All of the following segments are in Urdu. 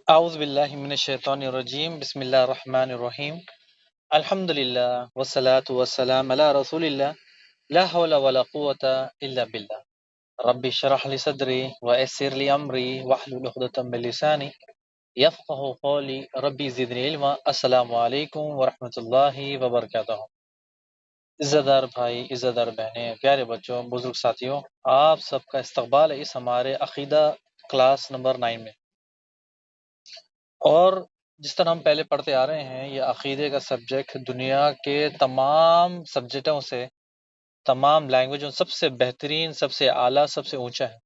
اعوذ باللہ من الشیطان الرجیم بسم اللہ الرحمن الرحیم الحمد للہ والصلاة والسلام علی رسول اللہ لا حول ولا قوة الا باللہ رب اشرح لی صدری ویسر لی امری واحلل عقدۃ من لسانی یفقہوا قولی ربی زدنی علما۔ السلام علیکم ورحمۃ اللہ وبرکاتہ۔ عزت دار بھائی، عزت دار بہنیں، پیارے بچوں، بزرگ ساتھیوں، آپ سب کا استقبال ہے اس ہمارے عقیدہ کلاس نمبر 9 میں۔ اور جس طرح ہم پہلے پڑھتے آ رہے ہیں، یہ عقیدے کا سبجیکٹ دنیا کے تمام سبجیکٹوں سے، تمام لینگویجوں سب سے بہترین، سب سے اعلیٰ، سب سے اونچا ہے۔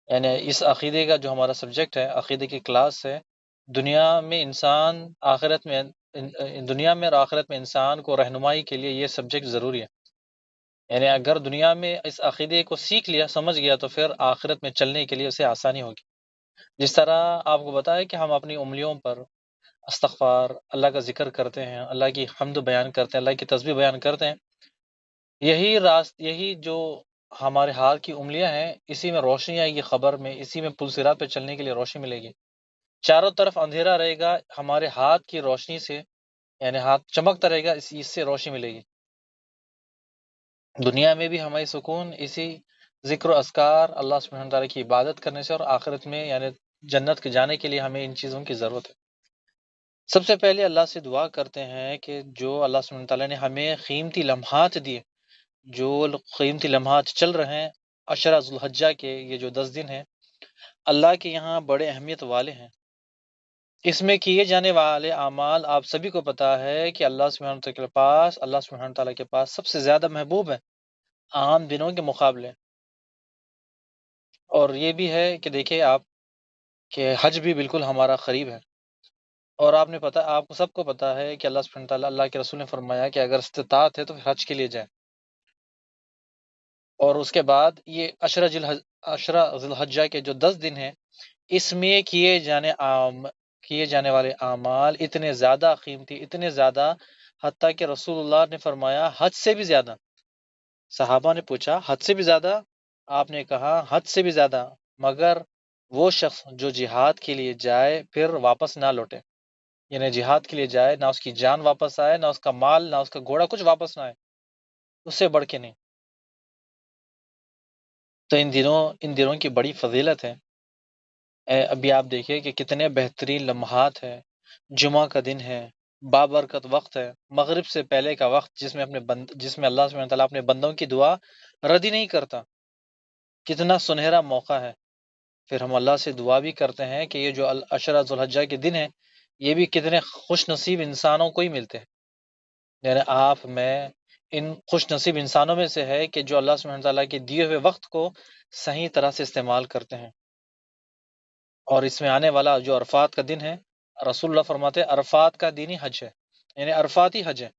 یعنی اس عقیدے کا جو ہمارا سبجیکٹ ہے، عقیدے کی کلاس ہے، دنیا میں انسان آخرت میں دنیا میں اور آخرت میں انسان کو رہنمائی کے لیے یہ سبجیکٹ ضروری ہے۔ یعنی اگر دنیا میں اس عقیدے کو سیکھ لیا، سمجھ گیا، تو پھر آخرت میں چلنے کے لیے اسے آسانی ہوگی۔ جس طرح آپ کو بتایا کہ ہم اپنی انگلیوں پر استغفار، اللہ کا ذکر کرتے ہیں، اللہ کی حمد بیان کرتے ہیں، اللہ کی تسبیح بیان کرتے ہیں، یہی جو ہمارے ہاتھ کی انگلیاں ہیں، اسی میں روشنی آئے گی قبر میں، اسی میں پل صراط پہ چلنے کے لیے روشنی ملے گی۔ چاروں طرف اندھیرا رہے گا، ہمارے ہاتھ کی روشنی سے، یعنی ہاتھ چمکتا رہے گا، اس سے روشنی ملے گی۔ دنیا میں بھی ہماری سکون اسی ذکر و اذکار، اللہ سبحانہ تعالیٰ کی عبادت کرنے سے، اور آخرت میں یعنی جنت کے جانے کے لیے ہمیں ان چیزوں کی ضرورت ہے۔ سب سے پہلے اللہ سے دعا کرتے ہیں کہ جو اللہ سبحانہ تعالیٰ نے ہمیں قیمتی لمحات دیے، جو قیمتی لمحات چل رہے ہیں، عشرہ ذو الحجہ کے یہ جو 10 دن ہیں، اللہ کے یہاں بڑے اہمیت والے ہیں۔ اس میں کیے جانے والے اعمال آپ سبھی کو پتہ ہے کہ اللہ سبحانہ تعالیٰ کے پاس سب سے زیادہ محبوب ہے عام دنوں کے مقابلے۔ اور یہ بھی ہے کہ دیکھیں آپ کہ حج بھی بالکل ہمارا قریب ہے، اور آپ کو سب کو پتہ ہے کہ اللہ سبحانہ تعالیٰ، اللہ کے رسول نے فرمایا کہ اگر استطاعت ہے تو پھر حج کے لیے جائیں۔ اور اس کے بعد یہ عشرہ ذی الحجہ کے جو 10 دن ہیں، اس میں کیے جانے والے اعمال اتنے زیادہ قیمتی، اتنے زیادہ، حتیٰ کہ رسول اللہ نے فرمایا حج سے بھی زیادہ۔ صحابہ نے پوچھا حج سے بھی زیادہ؟ آپ نے کہا حج سے بھی زیادہ، مگر وہ شخص جو جہاد کے لیے جائے پھر واپس نہ لوٹے، یعنی جہاد کے لیے جائے، نہ اس کی جان واپس آئے، نہ اس کا مال، نہ اس کا گھوڑا، کچھ واپس نہ آئے، اس سے بڑھ کے نہیں۔ تو ان دنوں کی بڑی فضیلت ہے۔ ابھی آپ دیکھیے کہ کتنے بہترین لمحات ہیں۔ جمعہ کا دن ہے، بابرکت وقت ہے، مغرب سے پہلے کا وقت، جس میں اللہ سبحانہ تعالیٰ اپنے بندوں کی دعا رد ہی نہیں کرتا۔ کتنا سنہرا موقع ہے۔ پھر ہم اللہ سے دعا بھی کرتے ہیں کہ یہ جو عشرہ ذو الحجہ کے دن ہیں، یہ بھی کتنے خوش نصیب انسانوں کو ہی ملتے ہیں۔ یعنی آپ میں ان خوش نصیب انسانوں میں سے ہے کہ جو اللہ سبحانہ تعالیٰ کے دیے ہوئے وقت کو صحیح طرح سے استعمال کرتے ہیں۔ اور اس میں آنے والا جو عرفات کا دن ہے، رسول اللہ فرماتے ہیں عرفات کا دن ہی حج ہے، یعنی عرفات ہی حج ہے۔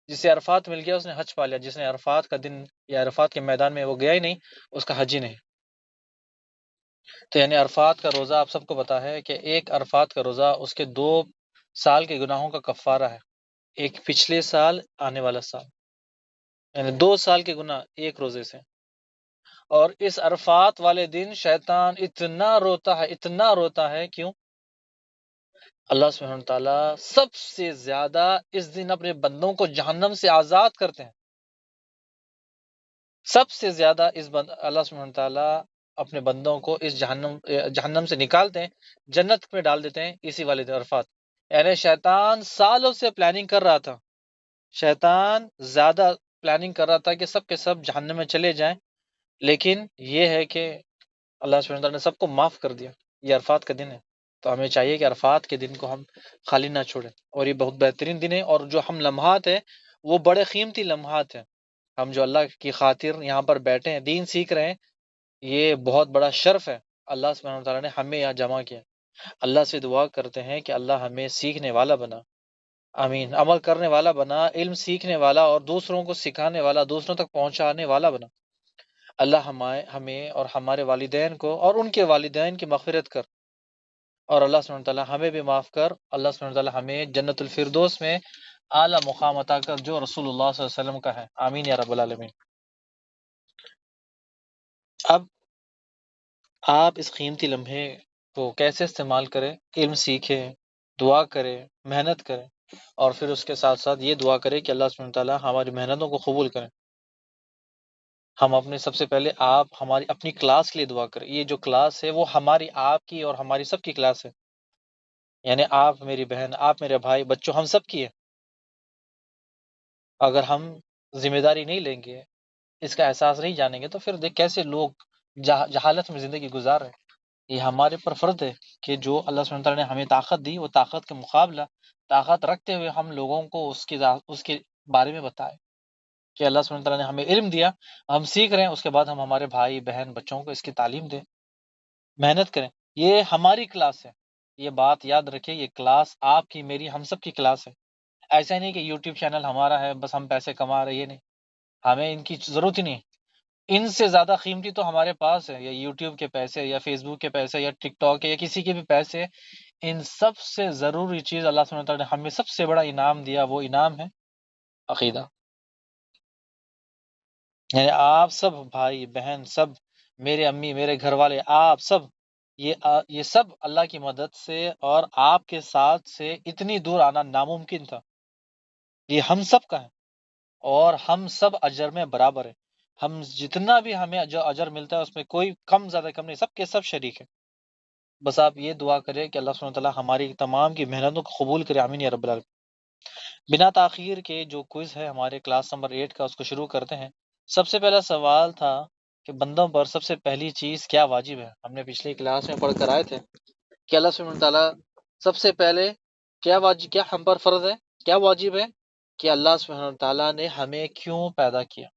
جسے عرفات مل گیا اس نے حج پا لیا، جس نے عرفات کا دن یا عرفات کے میدان میں وہ گیا ہی نہیں، اس کا حج ہی نہیں۔ تو یعنی عرفات کا روزہ آپ سب کو پتہ ہے کہ ایک عرفات کا روزہ اس کے 2 سال کے گناہوں کا کفارہ ہے، ایک پچھلے سال، آنے والا سال، یعنی 2 سال کے گناہ ایک روزے سے۔ اور اس عرفات والے دن شیطان اتنا روتا ہے، کیوں؟ اللہ سبحانہ تعالیٰ سب سے زیادہ اس دن اپنے بندوں کو جہنم سے آزاد کرتے ہیں۔ سب سے زیادہ اللہ سبحانہ تعالیٰ اپنے بندوں کو اس جہنم سے نکالتے ہیں، جنت میں ڈال دیتے ہیں اسی والے دن عرفات۔ یعنی شیطان سالوں سے پلاننگ کر رہا تھا، شیطان زیادہ پلاننگ کر رہا تھا کہ سب کے سب جہنم میں چلے جائیں، لیکن یہ ہے کہ اللہ سبحانہ تعالیٰ نے سب کو معاف کر دیا۔ یہ عرفات کا دن ہے، تو ہمیں چاہیے کہ عرفات کے دن کو ہم خالی نہ چھوڑیں، اور یہ بہت بہترین دن ہے۔ اور جو ہم لمحات ہیں وہ بڑے قیمتی لمحات ہیں۔ ہم جو اللہ کی خاطر یہاں پر بیٹھے ہیں، دین سیکھ رہے ہیں، یہ بہت بڑا شرف ہے، اللہ سبحانہ تعالیٰ نے ہمیں یہاں جمع کیا۔ اللہ سے دعا کرتے ہیں کہ اللہ ہمیں سیکھنے والا بنا، آمین، عمل کرنے والا بنا، علم سیکھنے والا اور دوسروں کو سکھانے والا، دوسروں تک پہنچانے والا بنا۔ اللہ ہمیں اور ہمارے والدین کو اور ان کے والدین کی مغفرت کر، اور اللہ سبحانہ تعالیٰ ہمیں بھی معاف کر۔ اللہ سبحانہ تعالیٰ ہمیں جنت الفردوس میں اعلیٰ مقام عطا کر جو رسول اللہ صلی اللہ علیہ وسلم کا ہے، آمین یا رب العالمین۔ اب آپ اس قیمتی لمحے تو کیسے استعمال کرے؟ علم سیکھے، دعا کرے، محنت کرے، اور پھر اس کے ساتھ ساتھ یہ دعا کرے کہ اللہ سبحانہ تعالیٰ ہماری محنتوں کو قبول کرے۔ ہم اپنے سب سے پہلے آپ ہماری اپنی کلاس کے لیے دعا کریں۔ یہ جو کلاس ہے وہ ہماری، آپ کی اور ہماری سب کی کلاس ہے، یعنی آپ میری بہن، آپ میرے بھائی، بچوں، ہم سب کی ہے۔ اگر ہم ذمہ داری نہیں لیں گے، اس کا احساس نہیں جانیں گے، تو پھر دیکھ کیسے لوگ جہالت میں زندگی گزار رہے ہیں۔ یہ ہمارے پر فرض ہے کہ جو اللہ سبحانہ تعالیٰ نے ہمیں طاقت دی، وہ طاقت کے مقابلہ طاقت رکھتے ہوئے ہم لوگوں کو اس کے بارے میں بتائے کہ اللہ سبحانہ تعالیٰ نے ہمیں علم دیا، ہم سیکھ رہے ہیں، اس کے بعد ہم ہمارے بھائی بہن بچوں کو اس کی تعلیم دیں، محنت کریں۔ یہ ہماری کلاس ہے، یہ بات یاد رکھیں، یہ کلاس آپ کی، میری، ہم سب کی کلاس ہے۔ ایسا نہیں کہ یوٹیوب چینل ہمارا ہے بس ہم پیسے کما رہے ہیں، یہ نہیں، ہمیں ان کی ضرورت ہی نہیں۔ ان سے زیادہ قیمتی تو ہمارے پاس ہے، یا یوٹیوب کے پیسے، یا فیس بک کے پیسے، یا ٹک ٹاک کے، یا کسی کے بھی پیسے۔ ان سب سے ضروری چیز اللہ سبحانہ وتعالیٰ نے ہمیں سب سے بڑا انعام دیا، وہ انعام ہے عقیدہ۔ یعنی آپ سب بھائی بہن، سب میرے امی، میرے گھر والے، آپ سب، یہ سب اللہ کی مدد سے اور آپ کے ساتھ سے اتنی دور آنا ناممکن تھا۔ یہ ہم سب کا ہے، اور ہم سب اجر میں برابر ہیں۔ ہم جتنا بھی ہمیں جو اجر ملتا ہے اس میں کوئی کم زیادہ کم نہیں، سب کے سب شریک ہیں۔ بس آپ یہ دعا کریں کہ اللہ سبحانہ تعالیٰ ہماری تمام کی محنتوں کو قبول کرے، آمین یا رب العالمین۔ بنا تاخیر کے جو کوئز ہے ہمارے کلاس نمبر 8 کا، اس کو شروع کرتے ہیں۔ سب سے پہلا سوال تھا کہ بندوں پر سب سے پہلی چیز کیا واجب ہے؟ ہم نے پچھلی کلاس میں پڑھ کر آئے تھے کہ اللہ سبحانہ تعالیٰ سب سے پہلے کیا واجب، کیا ہم پر فرض ہے، کیا واجب ہے، کہ اللہ سبحانہ تعالیٰ نے ہمیں کیوں پیدا کیا،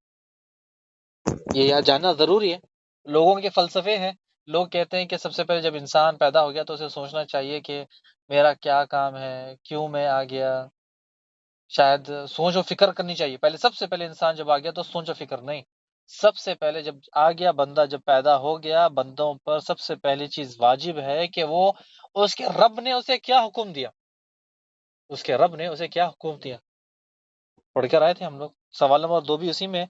یہ یاد جاننا ضروری ہے۔ لوگوں کے فلسفے ہیں، لوگ کہتے ہیں کہ سب سے پہلے جب انسان پیدا ہو گیا تو اسے سوچنا چاہیے کہ میرا کیا کام ہے، کیوں میں آ گیا، شاید سوچ و فکر کرنی چاہیے پہلے۔ سب سے پہلے انسان جب آ گیا تو سوچ و فکر نہیں، سب سے پہلے جب آ گیا بندہ، جب پیدا ہو گیا، بندوں پر سب سے پہلی چیز واجب ہے کہ وہ، اس کے رب نے اسے کیا حکم دیا، اس کے رب نے اسے کیا حکم دیا، پڑھ کر آئے تھے ہم لوگ۔ سوال نمبر 2 بھی اسی میں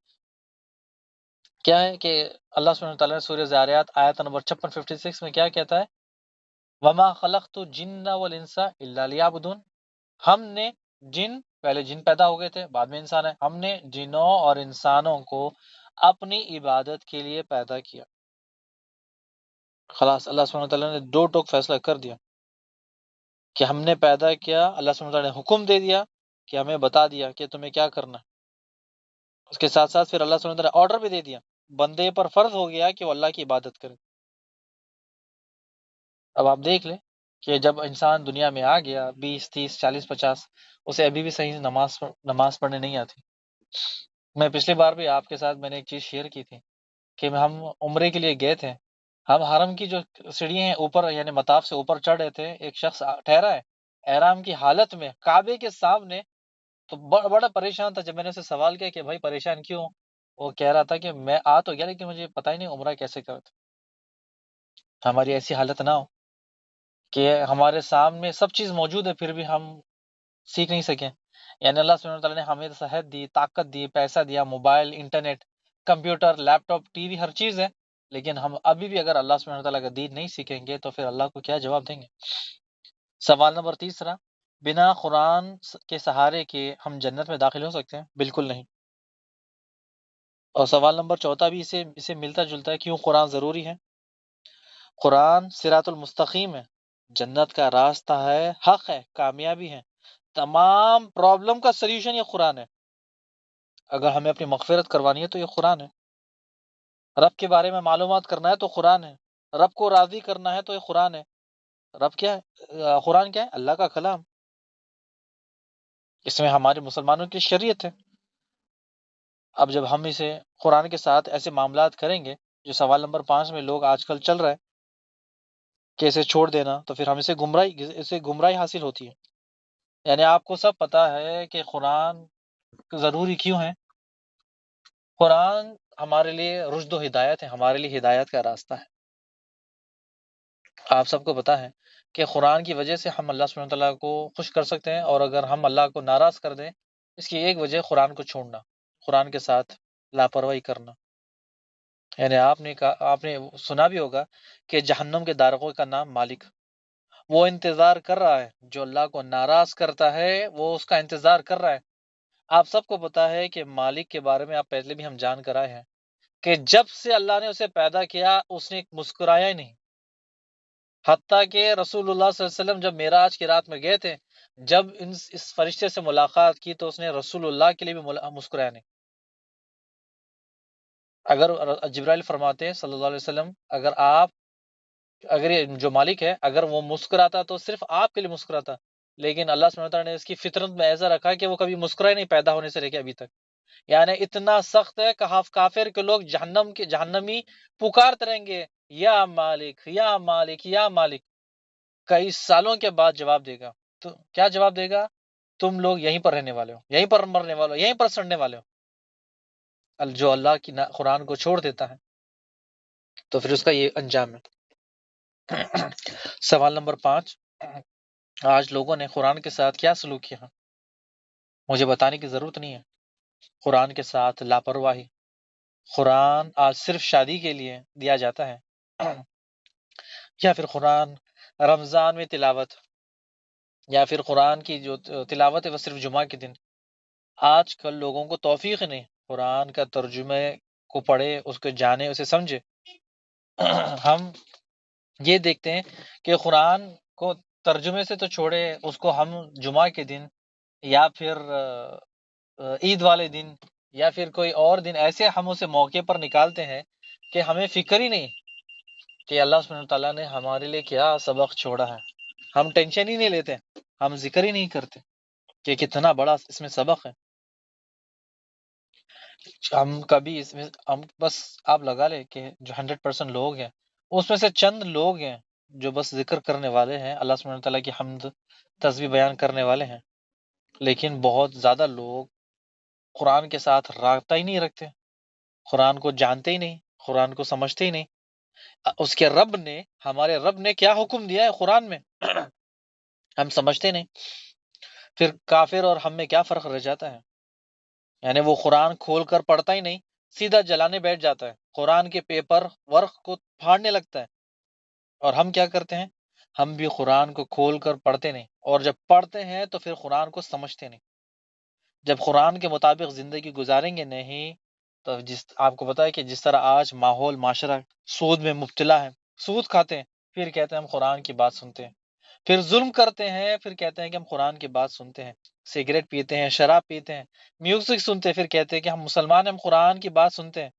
کیا ہے کہ اللہ سبحانہ تعالیٰ نے سورہ زاریات آیت نمبر 56 میں کیا کہتا ہے؟ وَمَا خَلَقْتُ الْجِنَّ وَالْإِنسَ إِلَّا لِيَعْبُدُونَ۔ ہم نے جن، پہلے جن پیدا ہو گئے تھے، بعد میں انسان ہے، ہم نے جنوں اور انسانوں کو اپنی عبادت کے لیے پیدا کیا۔ خلاص اللہ سبحانہ تعالیٰ نے دو ٹوک فیصلہ کر دیا کہ ہم نے پیدا کیا، اللہ سبحانہ تعالیٰ نے حکم دے دیا کہ ہمیں بتا دیا کہ تمہیں کیا کرنا ہے، اس کے ساتھ ساتھ پھر اللہ سبحانہ تعالیٰ نے آرڈر بھی دے دیا، بندے پر فرض ہو گیا کہ وہ اللہ کی عبادت کرے۔ اب آپ دیکھ لیں کہ جب انسان دنیا میں آ گیا، 20 30 40 50، اسے ابھی بھی صحیح نماز پڑھنے نہیں آتی۔ میں پچھلی بار بھی آپ کے ساتھ میں نے ایک چیز شیئر کی تھی کہ ہم عمرے کے لیے گئے تھے، ہم حرم کی جو سیڑھیاں ہیں اوپر، یعنی مطاف سے اوپر چڑھ رہے تھے، ایک شخص ٹھہرا ہے احرام کی حالت میں کعبے کے سامنے، تو بڑا پریشان تھا۔ جب میں نے اسے سوال کیا کہ بھائی پریشان کیوں، وہ کہہ رہا تھا کہ میں آ تو گیا لیکن مجھے پتہ ہی نہیں عمرہ کیسے کرتے۔ ہماری ایسی حالت نہ ہو کہ ہمارے سامنے سب چیز موجود ہے پھر بھی ہم سیکھ نہیں سکیں۔ یعنی اللہ سبحانہ تعالیٰ نے ہمیں صحت دی، طاقت دی، پیسہ دیا، موبائل، انٹرنیٹ، کمپیوٹر، لیپ ٹاپ، ٹی وی، ہر چیز ہے، لیکن ہم ابھی بھی اگر اللہ سبحانہ تعالیٰ کا دین نہیں سیکھیں گے تو پھر اللہ کو کیا جواب دیں گے؟ سوال نمبر 3، بنا قرآن کے سہارے کے ہم جنت میں داخل ہو سکتے ہیں؟ بالکل نہیں۔ اور سوال نمبر 4 بھی اسے ملتا جلتا ہے، کیوں قرآن ضروری ہے؟ قرآن صراط المستقیم ہے، جنت کا راستہ ہے، حق ہے، کامیابی ہے، تمام پرابلم کا سلیوشن یہ قرآن ہے۔ اگر ہمیں اپنی مغفرت کروانی ہے تو یہ قرآن ہے، رب کے بارے میں معلومات کرنا ہے تو قرآن ہے، رب کو راضی کرنا ہے تو یہ قرآن ہے۔ رب کیا ہے؟ قرآن کیا ہے؟ اللہ کا کلام، اس میں ہمارے مسلمانوں کی شریعت ہے۔ اب جب ہم اسے قرآن کے ساتھ ایسے معاملات کریں گے جو سوال نمبر 5 میں لوگ آج کل چل رہا ہے کہ اسے چھوڑ دینا، تو پھر ہم اسے گمراہی حاصل ہوتی ہے۔ یعنی آپ کو سب پتہ ہے کہ قرآن ضروری کیوں ہے؟ قرآن ہمارے لیے رشد و ہدایت ہے، ہمارے لیے ہدایت کا راستہ ہے۔ آپ سب کو پتہ ہے کہ قرآن کی وجہ سے ہم اللہ سبحانہ تعالیٰ کو خوش کر سکتے ہیں، اور اگر ہم اللہ کو ناراض کر دیں، اس کی ایک وجہ قرآن کو چھوڑنا، قرآن کے ساتھ لاپرواہی کرنا۔ یعنی آپ نے سنا بھی ہوگا کہ جہنم کے دارغوں کا نام مالک، وہ انتظار کر رہا ہے، جو اللہ کو ناراض کرتا ہے وہ اس کا انتظار کر رہا ہے۔ آپ سب کو پتا ہے کہ مالک کے بارے میں آپ پہلے بھی ہم جان کر آئے ہیں کہ جب سے اللہ نے اسے پیدا کیا اس نے مسکرایا ہی نہیں، حتیٰ کہ رسول اللہ صلی اللہ علیہ وسلم جب معراج کی رات میں گئے تھے، جب اس فرشتے سے ملاقات کی تو اس نے رسول اللہ کے لیے بھی مسکرایا نہیں۔ اگر جبرائیل فرماتے ہیں صلی اللہ علیہ وسلم، اگر یہ جو مالک ہے اگر وہ مسکراتا تو صرف آپ کے لیے مسکراتا، لیکن اللہ سبحانہ وتعالیٰ نے اس کی فطرت میں ایسا رکھا کہ وہ کبھی مسکرائے نہیں پیدا ہونے سے لے کے ابھی تک۔ یعنی اتنا سخت ہے کہ کافر کے لوگ جہنمی پکارتے رہیں گے، یا مالک یا مالک یا مالک، کئی سالوں کے بعد جواب دے گا۔ تو کیا جواب دے گا؟ تم لوگ یہیں پر رہنے والے ہو، یہیں پر مرنے والے ہو، یہیں پر سڑنے والے ہو۔ جو اللہ کی قرآن کو چھوڑ دیتا ہے تو پھر اس کا یہ انجام ہے۔ سوال نمبر 5، آج لوگوں نے قرآن کے ساتھ کیا سلوک کیا؟ مجھے بتانے کی ضرورت نہیں ہے۔ قرآن کے ساتھ لاپرواہی۔ قرآن آج صرف شادی کے لیے دیا جاتا ہے، یا پھر قرآن رمضان میں تلاوت، یا پھر قرآن کی جو تلاوت ہے وہ صرف جمعہ کے دن۔ آج کل لوگوں کو توفیق نہیں قرآن کا ترجمے کو پڑھے، اس کو جانے، اسے سمجھے۔ ہم یہ دیکھتے ہیں کہ قرآن کو ترجمے سے تو چھوڑے، اس کو ہم جمعہ کے دن یا پھر عید والے دن یا پھر کوئی اور دن ایسے ہم اسے موقع پر نکالتے ہیں کہ ہمیں فکر ہی نہیں کہ اللہ سبحانہ تعالیٰ نے ہمارے لیے کیا سبق چھوڑا ہے۔ ہم ٹینشن ہی نہیں لیتے، ہم ذکر ہی نہیں کرتے کہ کتنا بڑا اس میں سبق ہے۔ ہم کبھی اس میں بس آپ لگا لیں کہ جو 100% لوگ ہیں اس میں سے چند لوگ ہیں جو بس ذکر کرنے والے ہیں، اللہ سبحانہ تعالیٰ کی حمد تسبیح بیان کرنے والے ہیں، لیکن بہت زیادہ لوگ قرآن کے ساتھ رابطہ ہی نہیں رکھتے، قرآن کو جانتے ہی نہیں، قرآن کو سمجھتے ہی نہیں۔ اس کے ہمارے رب نے کیا حکم دیا ہے قرآن میں ہم سمجھتے نہیں، پھر کافر اور ہم میں کیا فرق رہ جاتا ہے؟ یعنی وہ قرآن کھول کر پڑھتا ہی نہیں، سیدھا جلانے بیٹھ جاتا ہے، قرآن کے پیپر ورق کو پھاڑنے لگتا ہے۔ اور ہم کیا کرتے ہیں؟ ہم بھی قرآن کو کھول کر پڑھتے نہیں، اور جب پڑھتے ہیں تو پھر قرآن کو سمجھتے نہیں۔ جب قرآن کے مطابق زندگی گزاریں گے نہیں تو آپ کو پتا ہے کہ جس طرح آج ماحول معاشرہ سود میں مبتلا ہے، سود کھاتے ہیں، پھر کہتے ہیں ہم قرآن کی بات سنتے ہیں، پھر ظلم کرتے ہیں، پھر کہتے ہیں کہ ہم قرآن کی بات سنتے ہیں، سگریٹ پیتے ہیں، شراب پیتے ہیں، میوزک سنتے ہیں، پھر کہتے ہیں کہ ہم مسلمان ہیں، ہم قرآن کی بات سنتے ہیں۔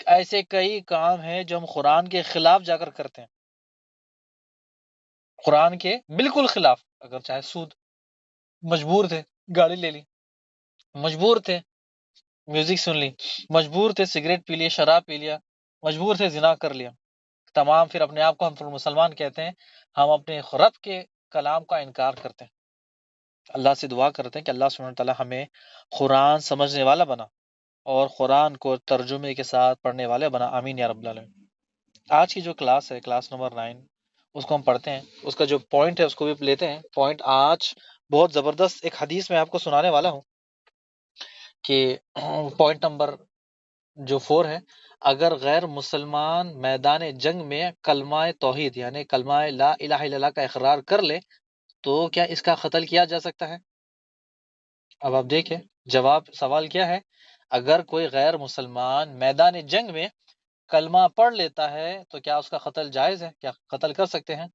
ایسے کئی کام ہیں جو ہم قرآن کے خلاف جا کر کرتے ہیں، قرآن کے بالکل خلاف۔ اگر چاہے سود، مجبور تھے گاڑی لے لی، مجبور تھے میوزک سن لی، مجبور تھے سگریٹ پی لیا، شراب پی لیا، مجبور تھے زنا کر لیا، تمام پھر اپنے آپ کو ہم مسلمان کہتے ہیں، ہم اپنے رب کے کلام کا انکار کرتے ہیں۔ اللہ سے دعا کرتے ہیں کہ اللہ سبحانہ تعالیٰ ہمیں قرآن سمجھنے والا بنا اور قرآن کو ترجمے کے ساتھ پڑھنے والے بنا، آمین یا رب العالمین۔ آج کی جو کلاس ہے، کلاس نمبر 9، اس کو ہم پڑھتے ہیں، اس کا جو پوائنٹ ہے اس کو بھی لیتے ہیں۔ پوائنٹ آج بہت زبردست ایک حدیث میں آپ کو سنانے والا ہوں کہ پوائنٹ نمبر جو 4 ہے، اگر غیر مسلمان میدان جنگ میں کلمہ توحید یعنی کلمہ لا الہ الا اللہ کا اقرار کر لے تو کیا اس کا قتل کیا جا سکتا ہے؟ اب آپ دیکھیں سوال کیا ہے؟ اگر کوئی غیر مسلمان میدان جنگ میں کلمہ پڑھ لیتا ہے تو کیا اس کا قتل جائز ہے؟ کیا قتل کر سکتے ہیں؟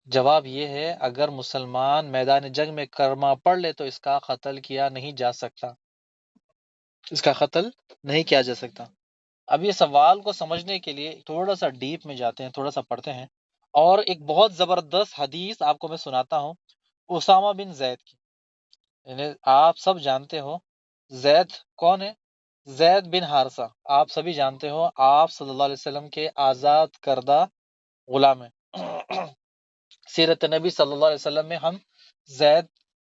جواب یہ ہے، اگر مسلمان میدان جنگ میں کلمہ پڑھ لے تو اس کا قتل کیا نہیں جا سکتا، اس کا قتل نہیں کیا جا سکتا۔ اب یہ سوال کو سمجھنے کے لیے تھوڑا سا ڈیپ میں جاتے ہیں، تھوڑا سا پڑھتے ہیں، اور ایک بہت زبردست حدیث آپ کو میں سناتا ہوں اسامہ بن زید کی۔ یعنی آپ سب جانتے ہو زید کون ہے؟ زید بن حارثہ، آپ سبھی جانتے ہو، آپ صلی اللہ علیہ وسلم کے آزاد کردہ غلام ہیں۔ سیرت نبی صلی اللہ علیہ وسلم میں ہم زید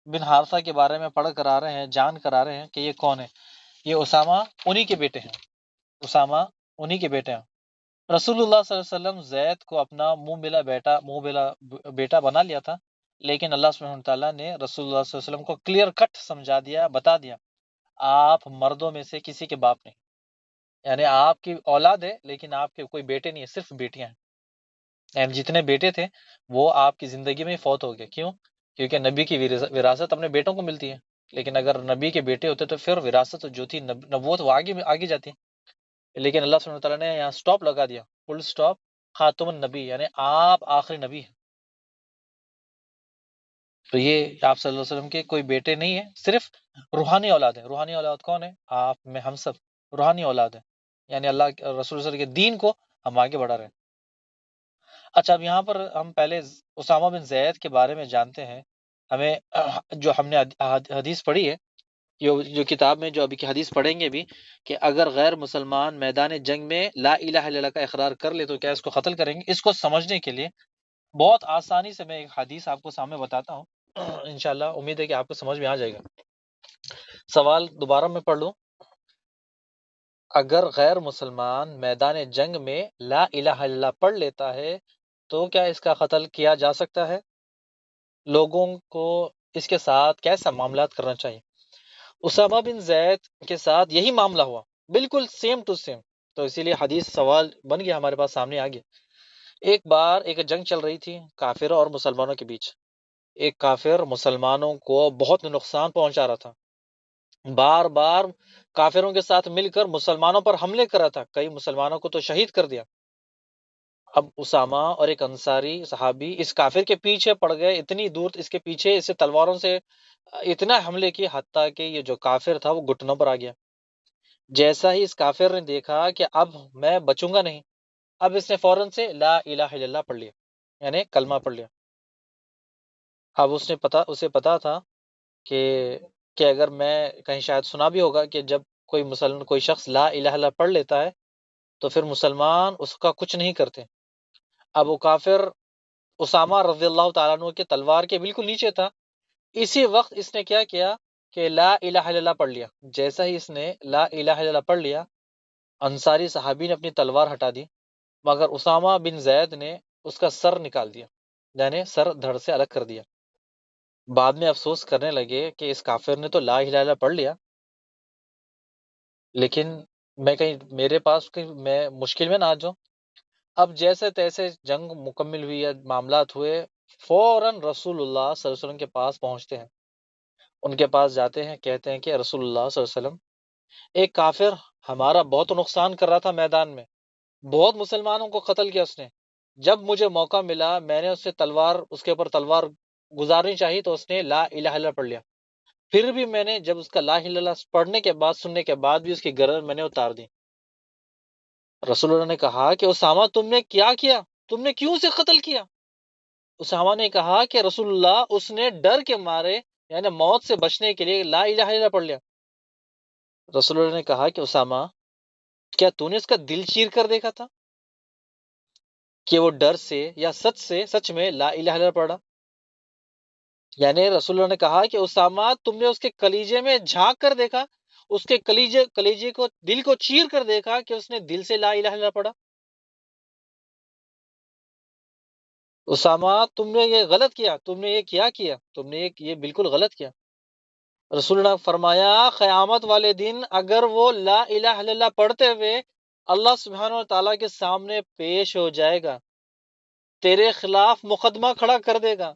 بن حارثہ کے بارے میں پڑھ کر آ رہے ہیں، جان کر آ رہے ہیں کہ یہ کون ہے۔ یہ اسامہ انہی کے بیٹے ہیں، اسامہ انہی کے بیٹے ہیں۔ رسول اللہ صلی اللہ علیہ وسلم زید کو اپنا منہ بلا بیٹا بنا لیا تھا، لیکن اللہ سبحانہ تعالیٰ نے رسول اللہ صلی اللہ علیہ وسلم کو کلیئر کٹ سمجھا دیا، بتا دیا، آپ مردوں میں سے کسی کے باپ نہیں، یعنی آپ کی اولاد ہے لیکن آپ کے کوئی بیٹے نہیں ہے، صرف بیٹیاں ہیں. یعنی جتنے بیٹے تھے وہ آپ کی زندگی میں فوت ہو گئے. کیوں؟ کیونکہ نبی کی وراثت اپنے بیٹوں کو ملتی ہے، لیکن اگر نبی کے بیٹے ہوتے تو پھر وراثت جو تھی نبوت وہ آگے جاتی. لیکن اللہ سبحانہ وتعالیٰ نے یہاں سٹاپ لگا دیا، فل سٹاپ، خاتم النبی، یعنی آپ آخری نبی ہیں. تو یہ آپ صلی اللہ علیہ وسلم کے کوئی بیٹے نہیں ہیں، صرف روحانی اولاد ہے. روحانی اولاد کون ہے؟ آپ میں، ہم سب روحانی اولاد ہیں. یعنی اللہ رسول صلی اللہ علیہ وسلم کے دین کو ہم آگے بڑھا رہے ہیں. اچھا، اب یہاں پر ہم پہلے اسامہ بن زید کے بارے میں جانتے ہیں. ہمیں جو ہم نے حدیث پڑھی ہے، جو کتاب میں جو ابھی کی حدیث پڑھیں گے بھی، کہ اگر غیر مسلمان میدان جنگ میں لا الہ الا اللہ کا اقرار کر لے تو کیا اس کو قتل کریں گے؟ اس کو سمجھنے کے لیے بہت آسانی سے میں ایک حدیث آپ کو سامنے بتاتا ہوں. انشاءاللہ امید ہے کہ آپ کو سمجھ میں آ جائے گا. سوال دوبارہ میں پڑھ لوں. اگر غیر مسلمان میدان جنگ میں لا الہ الا اللہ پڑھ لیتا ہے تو کیا اس کا قتل کیا جا سکتا ہے؟ لوگوں کو اس کے ساتھ کیسا معاملات کرنا چاہیے؟ اسامہ بن زید کے ساتھ یہی معاملہ ہوا، بالکل سیم ٹو سیم. تو اسی لیے حدیث سوال بن گیا ہمارے پاس سامنے آ گیا. ایک بار ایک جنگ چل رہی تھی کافروں اور مسلمانوں کے بیچ. ایک کافر مسلمانوں کو بہت نقصان پہنچا رہا تھا، بار بار کافروں کے ساتھ مل کر مسلمانوں پر حملے کر رہا تھا، کئی مسلمانوں کو تو شہید کر دیا. اب اسامہ اور ایک انصاری صحابی اس کافر کے پیچھے پڑ گئے، اتنی دور اس کے پیچھے اسے تلواروں سے اتنا حملے کی، حتیٰ کہ یہ جو کافر تھا وہ گھٹنوں پر آ گیا. جیسا ہی اس کافر نے دیکھا کہ اب میں بچوں گا نہیں، اب اس نے فوراً سے لا الہ الا اللہ پڑھ لیا، یعنی کلمہ پڑھ لیا. اب اسے پتا تھا کہ اگر میں کہیں شاید سنا بھی ہوگا کہ جب کوئی شخص لا الہ الا اللہ پڑھ لیتا ہے تو پھر مسلمان اس کا کچھ نہیں کرتے. اب وہ کافر اسامہ رضی اللہ تعالیٰ عنہ کے تلوار کے بالکل نیچے تھا. اسی وقت اس نے کیا کیا کہ لا الہ الا اللہ پڑھ لیا. جیسا ہی اس نے لا الہ الا اللہ پڑھ لیا، انصاری صحابی نے اپنی تلوار ہٹا دی، مگر اسامہ بن زید نے اس کا سر نکال دیا، یعنی سر دھڑ سے الگ کر دیا. بعد میں افسوس کرنے لگے کہ اس کافر نے تو لا الہ الا اللہ پڑھ لیا، لیکن میرے پاس میں مشکل میں نہ آ جاؤں. اب جیسے تیسے جنگ مکمل ہوئی، معاملات ہوئے، فوراً رسول اللہ صلی اللہ علیہ وسلم کے پاس پہنچتے ہیں. ان کے پاس جاتے ہیں، کہتے ہیں کہ رسول اللہ صلی اللہ علیہ وسلم، ایک کافر ہمارا بہت نقصان کر رہا تھا میدان میں، بہت مسلمانوں کو قتل کیا اس نے. جب مجھے موقع ملا میں نے اس کے اوپر تلوار گزارنی چاہی تو اس نے لا الہ الا اللہ پڑھ لیا. پھر بھی میں نے جب اس کا لا الہ الا اللہ پڑھنے کے بعد، سننے کے بعد بھی اس کی گردن میں نے اتار دی. رسول اللہ نے کہا کہ اسامہ تم نے کیا کیا؟ تم نے کیوں اسے قتل کیا؟ اسامہ نے کہا کہ رسول اللہ اس نے ڈر کے مارے، یعنی موت سے بچنے کے لیے لا الہ الا اللہ پڑھ لیا. رسول اللہ نے کہا کہ اسامہ کیا تو نے اس کا دل چیر کر دیکھا تھا کہ وہ ڈر سے یا سچ میں لا الہ الا اللہ پڑھا؟ یعنی رسول اللہ نے کہا کہ اسامہ تم نے اس کے کلیجے میں جھانک کر دیکھا، اس کے کلیجے کو، دل کو چیر کر دیکھا کہ اس نے دل سے لا الہ الا اللہ پڑھا؟ اسامہ تم نے یہ غلط کیا، تم نے یہ کیا تم نے یہ بالکل غلط کیا. رسول اللہ نے فرمایا قیامت والے دن اگر وہ لا الہ الا اللہ پڑھتے ہوئے اللہ سبحانہ و تعالیٰ کے سامنے پیش ہو جائے گا، تیرے خلاف مقدمہ کھڑا کر دے گا،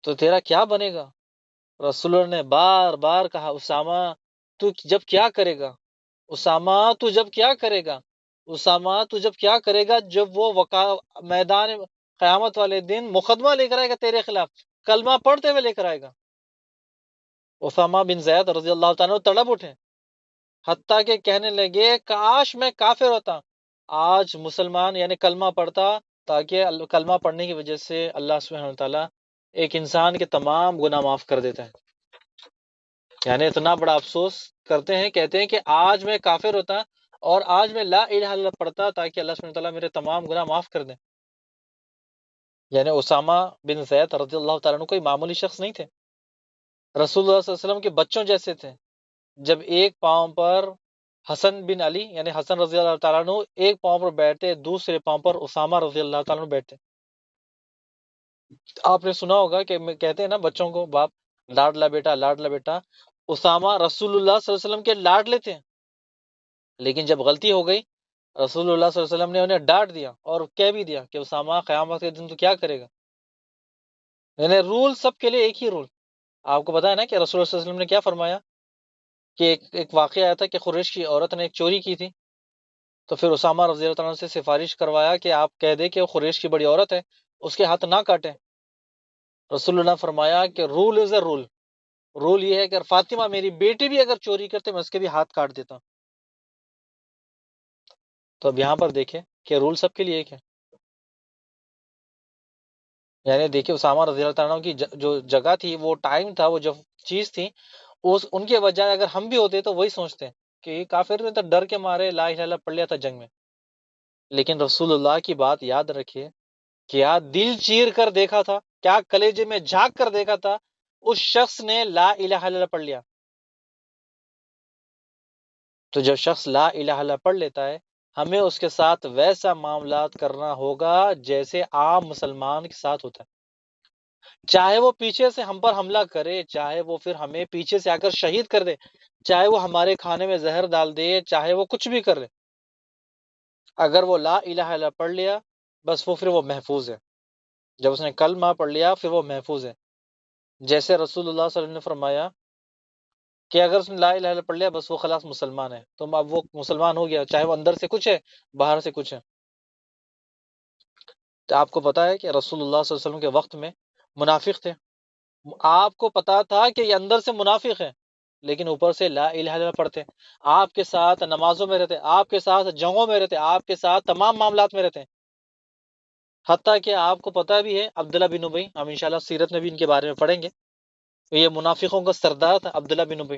تو تیرا کیا بنے گا؟ رسول اللہ نے بار بار کہا اسامہ تو جب کیا کرے گا؟ اسامہ تو جب کیا کرے گا؟ اسامہ تو جب کیا کرے گا؟ جب وہ میدان قیامت والے دن مقدمہ لے کر آئے گا تیرے خلاف، کلمہ پڑھتے ہوئے لے کر آئے گا. اسامہ بن زید رضی اللہ تعالیٰ عنہ تڑپ اٹھے، حتیٰ کہ کہنے لگے کاش میں کافر ہوتا، آج مسلمان یعنی کلمہ پڑھتا، تاکہ کلمہ پڑھنے کی وجہ سے اللہ سبحانہ وتعالیٰ ایک انسان کے تمام گناہ معاف کر دیتا ہے. یعنی اتنا بڑا افسوس کرتے ہیں، کہتے ہیں کہ آج میں کافر ہوتا اور آج میں لا الہ الا اللہ پڑھتا تاکہ اللہ سبحانہ وتعالیٰ میرے تمام گناہ معاف کر دیں. یعنی اسامہ بن زید رضی اللہ تعالیٰ عنہ کوئی معمولی شخص نہیں تھے، رسول اللہ صلی اللہ علیہ وسلم کے بچوں جیسے تھے. جب ایک پاؤں پر حسن بن علی یعنی حسن رضی اللہ تعالیٰ عنہ ایک پاؤں پر بیٹھتے، دوسرے پاؤں پر اسامہ رضی اللہ تعالیٰ عنہ بیٹھتے. آپ نے سنا ہوگا کہ کہتے ہیں نا بچوں کو باپ لاڈلا بیٹا لاڈلا بیٹا، اسامہ رسول اللہ صلی اللہ علیہ وسلم کے لاڈلے تھے. لیکن جب غلطی ہو گئی، رسول اللہ صلی اللہ علیہ وسلم نے انہیں ڈانٹ دیا اور کہہ بھی دیا کہ اسامہ قیامت کے دن تو کیا کرے گا. یعنی رول سب کے لیے ایک ہی رول. آپ کو پتا ہے نا کہ رسول اللہ صلی اللہ علیہ وسلم نے کیا فرمایا کہ ایک واقعہ آیا تھا کہ قریش کی عورت نے ایک چوری کی تھی. تو پھر اسامہ رضی اللہ عنہ سے سفارش کروایا کہ آپ کہہ دیں کہ وہ قریش کی بڑی عورت ہے، اس کے ہاتھ نہ کاٹیں. رسول اللہ نے فرمایا کہ رول از اے رول. رول یہ ہے کہ اگر فاطمہ میری بیٹی بھی اگر چوری کرتے میں اس کے بھی ہاتھ کاٹ دیتا ہوں. تو اب یہاں پر دیکھیں کہ رول سب کے لیے ایک ہے. یعنی دیکھیں اسامہ رضی اللہ عنہ کی جو جگہ تھی، وہ ٹائم تھا، وہ جو چیز تھی، ان کے بجائے اگر ہم بھی ہوتے تو وہی سوچتے ہیں کہ یہ کافر نے تو ڈر کے مارے لا الہ الا اللہ پڑھ لیا تھا جنگ میں. لیکن رسول اللہ کی بات یاد رکھیے، کیا دل چیر کر دیکھا تھا، کیا کلیجے میں جھانک کر دیکھا تھا اس شخص نے لا الہ الا اللہ پڑھ لیا. تو جب شخص لا الہ الا اللہ پڑھ لیتا ہے، ہمیں اس کے ساتھ ویسا معاملات کرنا ہوگا جیسے عام مسلمان کے ساتھ ہوتا ہے. چاہے وہ پیچھے سے ہم پر حملہ کرے، چاہے وہ پھر ہمیں پیچھے سے آ کر شہید کر دے، چاہے وہ ہمارے کھانے میں زہر ڈال دے، چاہے وہ کچھ بھی کر لے، اگر وہ لا الہ الا اللہ پڑھ لیا، بس پھر وہ محفوظ ہے. جب اس نے کلمہ پڑھ لیا پھر وہ محفوظ ہے. جیسے رسول اللہ صلی اللہ علیہ وسلم نے فرمایا کہ اگر اس نے لا الہ الا اللہ پڑھ لیا، بس وہ خلاص مسلمان ہے. تو اب وہ مسلمان ہو گیا، چاہے وہ اندر سے کچھ ہے، باہر سے کچھ ہے. تو آپ کو پتا ہے کہ رسول اللہ صلی اللہ علیہ وسلم کے وقت میں منافق تھے. آپ کو پتا تھا کہ یہ اندر سے منافق ہے، لیکن اوپر سے لا الہ الا اللہ پڑھتے، آپ کے ساتھ نمازوں میں رہتے، آپ کے ساتھ جنگوں میں رہتے، آپ کے ساتھ تمام معاملات میں رہتے ہیں. حتیٰ کہ آپ کو پتا بھی ہے عبداللہ بن ابی، ہم انشاءاللہ سیرت میں بھی ان کے بارے میں پڑھیں گے، یہ منافقوں کا سردار تھا عبداللہ بن ابی.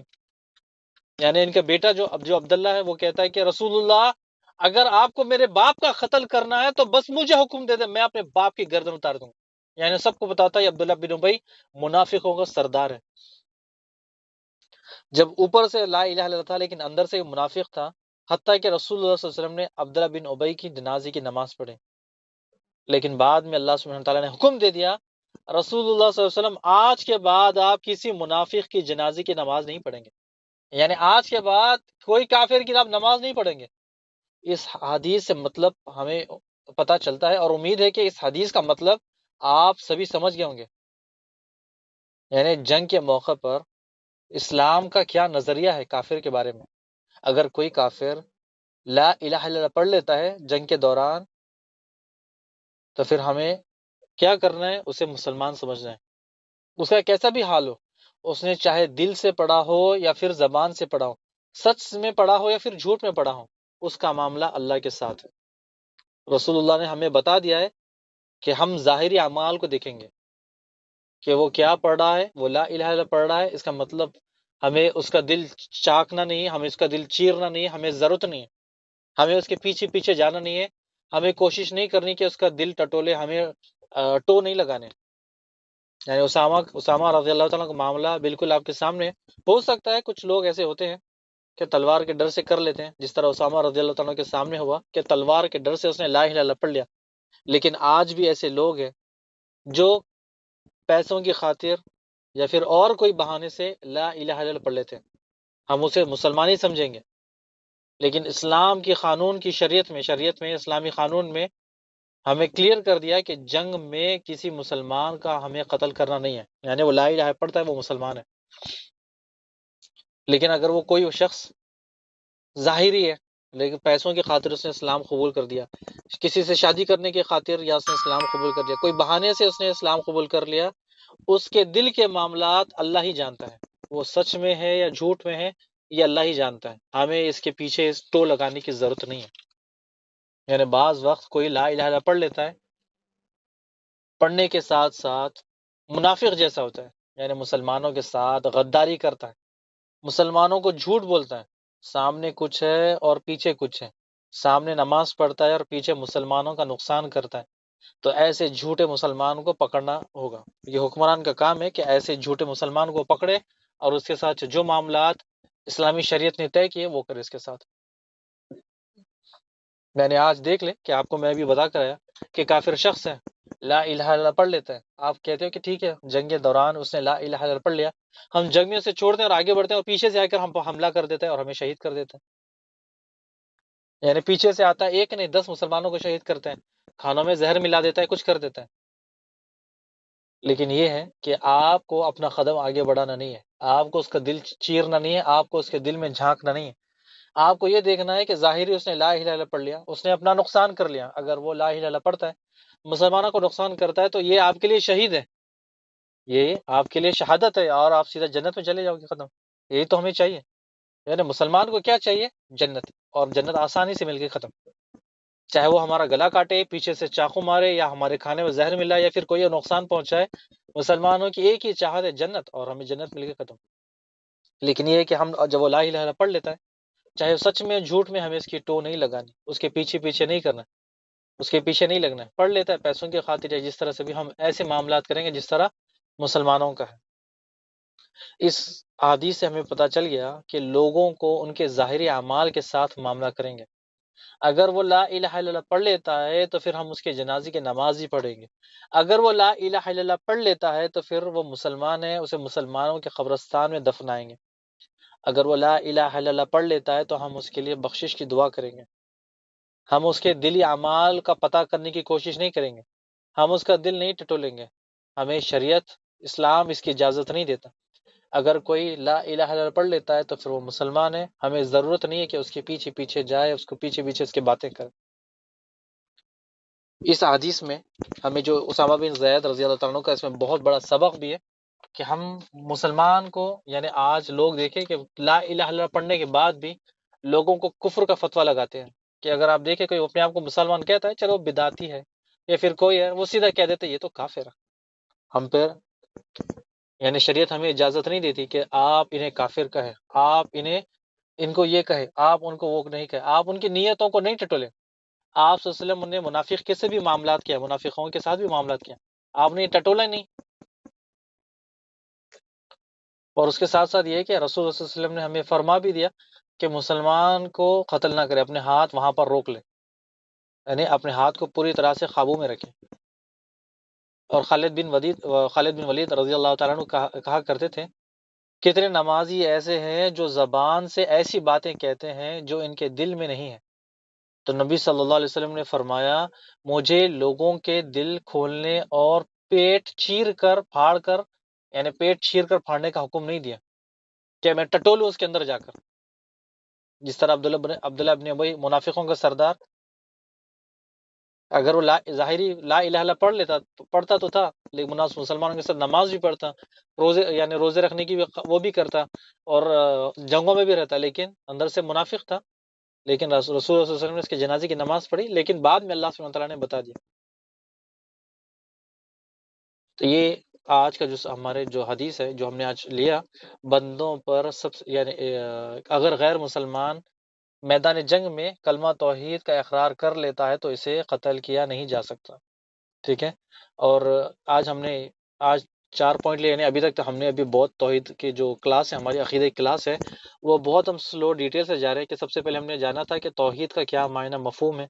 یعنی ان کا بیٹا جو عبداللہ ہے، وہ کہتا ہے کہ رسول اللہ اگر آپ کو میرے باپ کا قتل کرنا ہے تو بس مجھے حکم دے دے، میں اپنے باپ کی گردن اتار دوں. یعنی سب کو بتاتا ہے عبداللہ بن ابی منافقوں کا سردار ہے. جب اوپر سے لا الہ الا اللہ تھا لیکن اندر سے منافق تھا، حتیٰ کہ رسول اللہ صلی اللہ علیہ وسلم نے عبداللہ بن ابی کی جنازے کی نماز پڑھی. لیکن بعد میں اللہ سبحانہ تعالیٰ نے حکم دے دیا، رسول اللہ صلی اللہ علیہ وسلم آج کے بعد آپ کسی منافق کی جنازے کی نماز نہیں پڑھیں گے. یعنی آج کے بعد کوئی کافر کی آپ نماز نہیں پڑھیں گے. اس حدیث سے مطلب ہمیں پتہ چلتا ہے، اور امید ہے کہ اس حدیث کا مطلب آپ سبھی سمجھ گئے ہوں گے. یعنی جنگ کے موقع پر اسلام کا کیا نظریہ ہے کافر کے بارے میں. اگر کوئی کافر لا الہ الا اللہ پڑھ لیتا ہے جنگ کے دوران، تو پھر ہمیں کیا کرنا ہے؟ اسے مسلمان سمجھنا ہے. اس کا کیسا بھی حال ہو، اس نے چاہے دل سے پڑھا ہو یا پھر زبان سے پڑھا ہو، سچ میں پڑھا ہو یا پھر جھوٹ میں پڑھا ہو، اس کا معاملہ اللہ کے ساتھ ہے. رسول اللہ نے ہمیں بتا دیا ہے کہ ہم ظاہری اعمال کو دیکھیں گے کہ وہ کیا پڑھ رہا ہے، وہ لا الہ الا اللہ پڑھ رہا ہے، اس کا مطلب ہمیں اس کا دل چاکنا نہیں ہے، ہمیں اس کا دل چیرنا نہیں ہے، ہمیں ضرورت نہیں ہے، ہمیں اس کے پیچھے پیچھے جانا نہیں ہے، ہمیں کوشش نہیں کرنی کہ اس کا دل ٹٹولے، ہمیں ٹو نہیں لگانے. یعنی اسامہ رضی اللہ تعالیٰ کا معاملہ بالکل آپ کے سامنے ہے. ہو سکتا ہے کچھ لوگ ایسے ہوتے ہیں کہ تلوار کے ڈر سے کر لیتے ہیں، جس طرح اسامہ رضی اللہ تعالیٰ کے سامنے ہوا کہ تلوار کے ڈر سے اس نے لا الہ الا اللہ پڑھ لیا. لیکن آج بھی ایسے لوگ ہیں جو پیسوں کی خاطر یا پھر اور کوئی بہانے سے لا الہ الا اللہ پڑھ لیتے ہیں. ہم اسے مسلمان ہی سمجھیں گے، لیکن اسلام کی قانون کی شریعت میں اسلامی قانون میں ہمیں کلیئر کر دیا کہ جنگ میں کسی مسلمان کا ہمیں قتل کرنا نہیں ہے. یعنی وہ لا الہ پڑھتا ہے، وہ مسلمان ہے. لیکن اگر وہ کوئی شخص ظاہری ہے لیکن پیسوں کی خاطر اس نے اسلام قبول کر دیا، کسی سے شادی کرنے کی خاطر یا اس نے اسلام قبول کر لیا، کوئی بہانے سے اس نے اسلام قبول کر لیا، اس کے دل کے معاملات اللہ ہی جانتا ہے. وہ سچ میں ہے یا جھوٹ میں ہے یہ اللہ ہی جانتا ہے. ہمیں اس کے پیچھے ٹو لگانے کی ضرورت نہیں ہے. یعنی بعض وقت کوئی لا الہ الا اللہ پڑھ لیتا ہے، پڑھنے کے ساتھ ساتھ منافق جیسا ہوتا ہے. یعنی مسلمانوں کے ساتھ غداری کرتا ہے، مسلمانوں کو جھوٹ بولتا ہے، سامنے کچھ ہے اور پیچھے کچھ ہے، سامنے نماز پڑھتا ہے اور پیچھے مسلمانوں کا نقصان کرتا ہے. تو ایسے جھوٹے مسلمان کو پکڑنا ہوگا. یہ حکمران کا کام ہے کہ ایسے جھوٹے مسلمان کو پکڑے اور اس کے ساتھ جو معاملات اسلامی شریعت نے طے کیے وہ کرے اس کے ساتھ. میں نے آج دیکھ لیں کہ آپ کو میں بھی بتا کر آیا کہ کافر شخص ہے، لا الہ الا اللہ پڑھ لیتا ہے. آپ کہتے ہو کہ ٹھیک ہے جنگ کے دوران اس نے لا الہ الا اللہ پڑھ لیا، ہم جنگ میں اسے چھوڑتے ہیں اور آگے بڑھتے ہیں اور پیچھے سے آ کر ہم پہ حملہ کر دیتے ہیں اور ہمیں شہید کر دیتے ہیں. یعنی پیچھے سے آتا ہے، ایک نہیں 10 مسلمانوں کو شہید کرتے ہیں، کھانوں میں زہر ملا دیتا ہے، کچھ کر دیتا ہے۔ لیکن یہ ہے کہ آپ کو اپنا قدم آگے بڑھانا نہیں ہے، آپ کو اس کا دل چیرنا نہیں ہے، آپ کو اس کے دل میں جھانکنا نہیں ہے۔ آپ کو یہ دیکھنا ہے کہ ظاہری اس نے لا الہ الا اللہ پڑھ لیا، اس نے اپنا نقصان کر لیا۔ اگر وہ لا الہ الا اللہ پڑھتا ہے، مسلمانوں کو نقصان کرتا ہے، تو یہ آپ کے لیے شہید ہے، یہ آپ کے لیے شہادت ہے، اور آپ سیدھا جنت میں چلے جاؤ گے ختم۔ یہی تو ہمیں چاہیے، یعنی مسلمان کو کیا چاہیے؟ جنت، اور جنت آسانی سے مل کے ختم۔ چاہے وہ ہمارا گلا کاٹے، پیچھے سے چاقو مارے، یا ہمارے کھانے میں زہر ملا، یا پھر کوئی نقصان پہنچائے، مسلمانوں کی ایک ہی چاہت ہے جنت، اور ہمیں جنت مل کے ختم۔ لیکن یہ ہے کہ ہم جب وہ لا الہ الا اللہ پڑھ لیتا ہے، چاہے سچ میں جھوٹ میں، ہمیں اس کی ٹو نہیں لگانی، اس کے پیچھے پیچھے نہیں کرنا، اس کے پیچھے نہیں لگنا ہے۔ پڑھ لیتا ہے پیسوں کی خاطر، یا جس طرح سے بھی ہم ایسے معاملات کریں گے جس طرح مسلمانوں کا ہے۔ اس حدیث سے ہمیں پتہ چل گیا کہ لوگوں کو ان کے ظاہری اعمال کے ساتھ معاملہ کریں گے۔ اگر وہ لا الہ الا اللہ پڑھ لیتا ہے تو پھر ہم اس کے جنازے کی نماز ہی پڑھیں گے۔ اگر وہ لا الہ الا اللہ پڑھ لیتا ہے تو پھر وہ مسلمان ہے، اسے مسلمانوں کے قبرستان میں دفنائیں گے۔ اگر وہ لا الہ الا اللہ پڑھ لیتا ہے تو ہم اس کے لیے بخشش کی دعا کریں گے۔ ہم اس کے دلی اعمال کا پتہ کرنے کی کوشش نہیں کریں گے، ہم اس کا دل نہیں ٹٹولیں گے۔ ہمیں شریعت اسلام اس کی اجازت نہیں دیتا۔ اگر کوئی لا الہ الا اللہ پڑھ لیتا ہے تو پھر وہ مسلمان ہے، ہمیں ضرورت نہیں ہے کہ اس کے پیچھے پیچھے جائے، اس کو پیچھے پیچھے اس کی باتیں کرے۔ اس حدیث میں ہمیں جو اسامہ بن زید رضی اللہ تعالیٰ عنہ کا اس میں بہت بڑا سبق بھی ہے کہ ہم مسلمان کو، یعنی آج لوگ دیکھیں کہ لا الہ الا اللہ پڑھنے کے بعد بھی لوگوں کو کفر کا فتویٰ لگاتے ہیں، کہ اگر آپ دیکھیں کوئی اپنے آپ کو مسلمان کہتا ہے، چلو بدعتی ہے، یا پھر کوئی ہے، وہ سیدھا کہہ دیتے یہ تو کافر ہے۔ ہم پہ یعنی شریعت ہمیں اجازت نہیں دیتی کہ آپ انہیں کافر کہیں، آپ ان کو یہ کہیں، آپ ان کو وہ نہیں کہیں، آپ ان کی نیتوں کو نہیں ٹٹولیں۔ آپ صلی اللہ علیہ وسلم نے منافق کے سے بھی معاملات کیا، منافقوں کے ساتھ بھی معاملات کیا، آپ نے ٹٹولا نہیں۔ اور اس کے ساتھ ساتھ یہ ہے کہ رسول اللہ صلی اللہ علیہ وسلم نے ہمیں فرما بھی دیا کہ مسلمان کو قتل نہ کرے، اپنے ہاتھ وہاں پر روک لے، یعنی اپنے ہاتھ کو پوری طرح سے قابو میں رکھے۔ اور خالد بن ولید رضی اللہ تعالیٰ عنہ کہا کرتے تھے، کتنے نمازی ایسے ہیں جو زبان سے ایسی باتیں کہتے ہیں جو ان کے دل میں نہیں ہے۔ تو نبی صلی اللہ علیہ وسلم نے فرمایا، مجھے لوگوں کے دل کھولنے اور پیٹ چیر کر پھاڑ کر، یعنی پیٹ چیر کر پھاڑنے کا حکم نہیں دیا کہ میں ٹٹولوں اس کے اندر جا کر، جس طرح عبداللہ ابن ابی منافقوں کا سردار، اگر وہ ظاہری لا الہ الا پڑھتا تو تھا، لیکن مسلمانوں کے ساتھ نماز بھی پڑھتا، روزے یعنی روزے رکھنے کی وہ بھی کرتا، اور جنگوں میں بھی رہتا، لیکن اندر سے منافق تھا۔ لیکن رسول صلی اللہ علیہ وسلم نے اس کے جنازے کی نماز پڑھی، لیکن بعد میں اللہ سبحانہ تعالیٰ نے بتا دیا۔ تو یہ آج کا جو ہمارے جو حدیث ہے جو ہم نے آج لیا، بندوں پر یعنی اگر غیر مسلمان میدان جنگ میں کلمہ توحید کا اقرار کر لیتا ہے تو اسے قتل کیا نہیں جا سکتا، ٹھیک ہے۔ اور آج 4 پوائنٹ لیے، یعنی ابھی تک تو ہم نے ابھی بہت توحید کی جو کلاس ہے، ہماری عقیدہ کی کلاس ہے، وہ بہت ہم سلو ڈیٹیل سے جا رہے ہیں کہ سب سے پہلے ہم نے جانا تھا کہ توحید کا کیا معنی مفہوم ہے،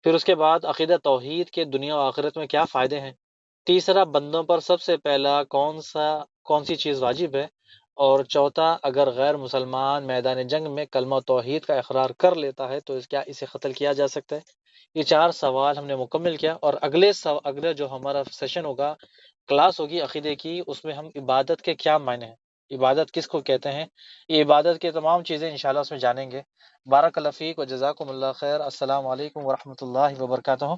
پھر اس کے بعد عقیدہ توحید کے دنیا و آخرت میں کیا فائدے ہیں، تیسرا بندوں پر سب سے پہلا کون سی چیز واجب ہے، اور چوتھا اگر غیر مسلمان میدان جنگ میں کلمہ توحید کا اقرار کر لیتا ہے تو کیا اسے قتل کیا جا سکتا ہے۔ یہ 4 سوال ہم نے مکمل کیا، اور اگلے جو ہمارا سیشن ہوگا، کلاس ہوگی عقیدے کی، اس میں ہم عبادت کے کیا معنی ہیں، عبادت کس کو کہتے ہیں، یہ عبادت کے تمام چیزیں انشاءاللہ اس میں جانیں گے۔ بارک اللہ فیک و جزاکم اللہ خیر۔ السلام علیکم ورحمۃ اللہ وبرکاتہ۔